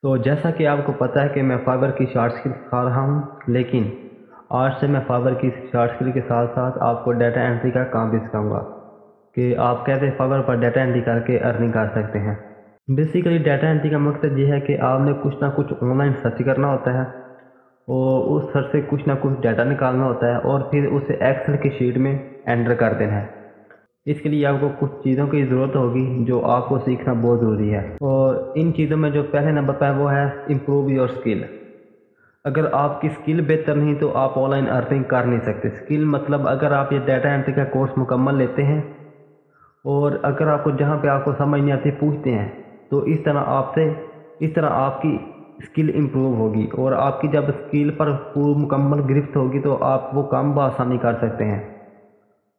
तो जैसा कि आपको पता है कि मैं फाइबर की शॉर्ट स्किल सिखा रहा हूँ, लेकिन आज से मैं फाइबर की शॉर्ट स्किल के साथ साथ आपको डाटा एंट्री का काम भी सिखाऊंगा कि आप कैसे फाइबर पर डाटा एंट्री करके अर्निंग कर सकते हैं। बेसिकली डाटा एंट्री का मकसद ये है कि आपने कुछ ना कुछ ऑनलाइन सर्च करना होता है और उस सर्च से कुछ ना कुछ डाटा निकालना होता है और फिर उसे एक्सेल की शीट में एंटर कर देना है। इसके लिए आपको कुछ चीज़ों की ज़रूरत होगी जो आपको सीखना बहुत ज़रूरी है, और इन चीज़ों में जो पहले नंबर पर है वो है इम्प्रूव योर स्किल। अगर आपकी स्किल बेहतर नहीं तो आप ऑनलाइन अर्निंग कर नहीं सकते। स्किल मतलब अगर आप ये डाटा एंट्री का कोर्स मुकम्मल लेते हैं और अगर आपको जहाँ पे आपको समझ नहीं आती पूछते हैं, तो इस तरह आपकी स्किल इम्प्रूव होगी और आपकी जब स्किल पर पूरी मुकम्मल गिरफ्त होगी तो आप वो काम बआसानी कर सकते हैं।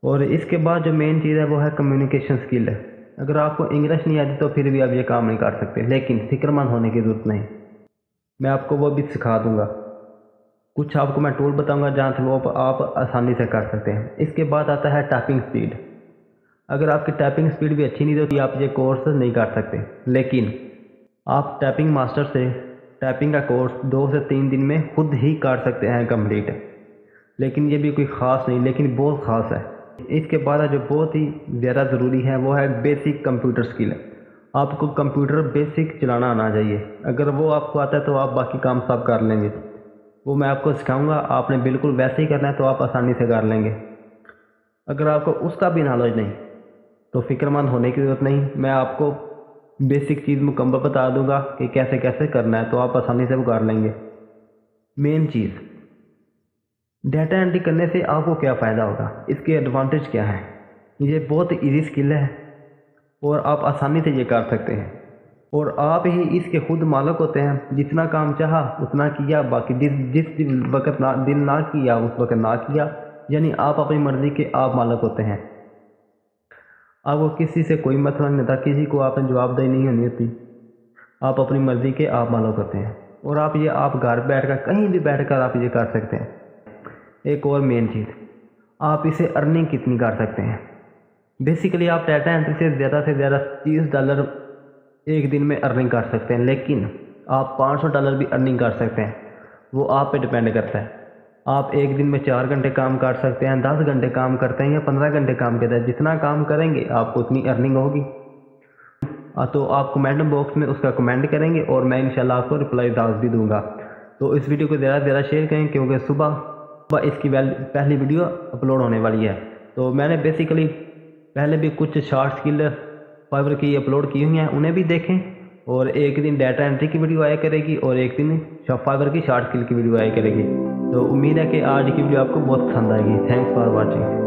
और इसके बाद जो मेन चीज़ है वो है कम्युनिकेशन स्किल है। अगर आपको इंग्लिश नहीं आती तो फिर भी आप ये काम नहीं कर सकते, लेकिन फिक्रमंद होने की ज़रूरत नहीं, मैं आपको वो भी सिखा दूंगा। कुछ आपको मैं टूल बताऊंगा जहाँ से वो आप आसानी से कर सकते हैं। इसके बाद आता है टाइपिंग स्पीड। अगर आपकी टाइपिंग स्पीड भी अच्छी नहीं होती आप ये कोर्स नहीं कर सकते, लेकिन आप टाइपिंग मास्टर से टाइपिंग का कोर्स 2 से 3 दिन में खुद ही कर सकते हैं कंप्लीट। लेकिन ये भी कोई ख़ास नहीं, लेकिन बहुत ख़ास है। इसके बाद जो बहुत ही ज़्यादा ज़रूरी है वो है बेसिक कंप्यूटर स्किल। आपको कंप्यूटर बेसिक चलाना आना चाहिए। अगर वो आपको आता है तो आप बाकी काम सब कर लेंगे। वो मैं आपको सिखाऊंगा, आपने बिल्कुल वैसे ही करना है तो आप आसानी से कर लेंगे। अगर आपको उसका भी नॉलेज नहीं तो फिक्रमंद होने की ज़रूरत नहीं, मैं आपको बेसिक चीज़ मुकम्मल बता दूंगा कि कैसे कैसे करना है, तो आप आसानी से वो कर लेंगे। मेन चीज़, डाटा एंट्री करने से आपको क्या फ़ायदा होगा, इसके एडवांटेज क्या है। ये बहुत इजी स्किल है और आप आसानी से ये कर सकते हैं और आप ही इसके खुद मालिक होते हैं। जितना काम चाहा उतना किया, बाकी जिस वक्त दिल ना किया उस वक्त ना किया, यानी आप अपनी मर्ज़ी के आप मालिक होते हैं। आपको किसी से कोई मतलब नहीं था, किसी को आपने जवाबदेही नहीं होनी होती, आप अपनी मर्ज़ी के आप मालिक होते हैं और आप घर बैठ कर कहीं भी बैठ कर आप ये कर सकते हैं। एक और मेन चीज़, आप इसे अर्निंग कितनी कर सकते हैं। बेसिकली आप डाटा एंट्री से ज़्यादा $30 एक दिन में अर्निंग कर सकते हैं, लेकिन आप $500 भी अर्निंग कर सकते हैं। वो आप पे डिपेंड करता है। आप एक दिन में 4 घंटे काम कर सकते हैं, 10 घंटे काम करते हैं या 15 घंटे काम करते हैं। जितना काम करेंगे आपको उतनी अर्निंग होगी। तो आप कमेंट बॉक्स में उसका कमेंट करेंगे और मैं इंशाल्लाह आपको रिप्लाई भी दूंगा। तो इस वीडियो को ज़्यादा से ज़्यादा शेयर करें क्योंकि सुबह इसकी पहली वीडियो अपलोड होने वाली है। तो मैंने बेसिकली पहले भी कुछ शॉर्ट स्किल फाइवर की अपलोड की हुई हैं, उन्हें भी देखें। और एक दिन डाटा एंट्री की वीडियो आया करेगी और एक दिन फाइवर की शॉर्ट स्किल की वीडियो आया करेगी। तो उम्मीद है कि आज की वीडियो आपको बहुत पसंद आएगी। Thanks for watching.